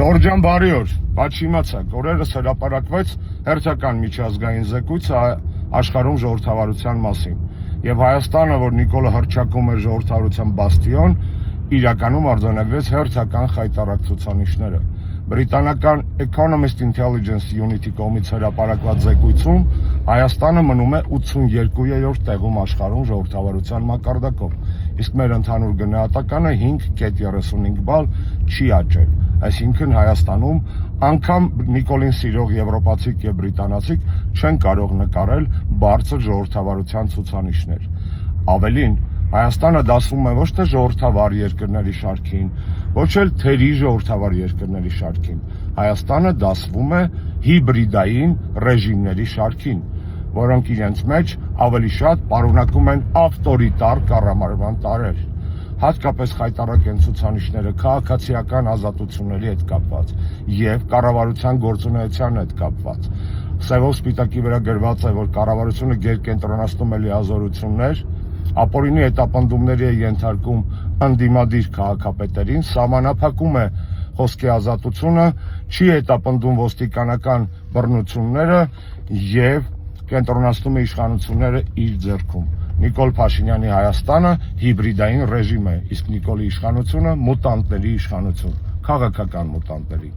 Ժողովուրդ ջան, բարի օր, բայց իմացաք, օրերս հրապարակվեց հերթական միջազգային զեկույց աշխարհում ժողովրդավարության մասին եւ Հայաստանը, որ Նիկոլը հռչակում էր ժողովրդավարության բաստիոն, իրականում արձանագրեց հերթական խայտառակ ցուցանիշները։ Բրիտանական Economist Intelligence Unit-ի կողմից հրապարակված զեկույցում Հայաստանը մնում է 82-րդ տեղում աշխարհում ժողովրդավարության մակարդակով, իսկ մեր ընդհանուր գնահատականը 5.35 բալ չի աճել։ Այսինքն Հայաստանում անգամ Նիկոլին սիրող եվրոպացիք եւ բրիտանացիք չեն կարող նկարել բարձր ժողովրդավարության ցուցանիշներ։ Ավելին, Հայաստանը դասվում է ոչ թե ժողովրդավար երկրների շարքին, ոչ էլ թերի ժողովրդավար երկրների շարքին։ Հայաստանը դասվում է հիբրիդային ռեժիմների շարքին, որոնք իրենց մեջ ավելի շատ պարունակում են ավտորիտար կառավարման տարրեր։ Հատկապես խայտառակ են ցուցանիշները քաղաքացիական ազատությունների հետ կապված եւ կառավարության գործունեության հետ կապված։ Սևով սպիտակի վրա գրված է, որ կառավարությունը գերկենտրոնացնում է լիազորություններ, ապօրինի հետապնդումների է ենթարկում ընդդիմադիր քաղաքապետերին, սահմանափակում է խոսքի ազատությունը, չի հետապնդում ոստիկանական բռնությունները եւ կենտրոնացնում է իշխանությունները իր ձեռքում։ Նիկոլ Փաշինյանի Հայաստանը հիբրիդային ռեժիմ է, իսկ Նիկոլի իշխանությունը մուտանտների իշխանություն, քաղաքական մուտանտների։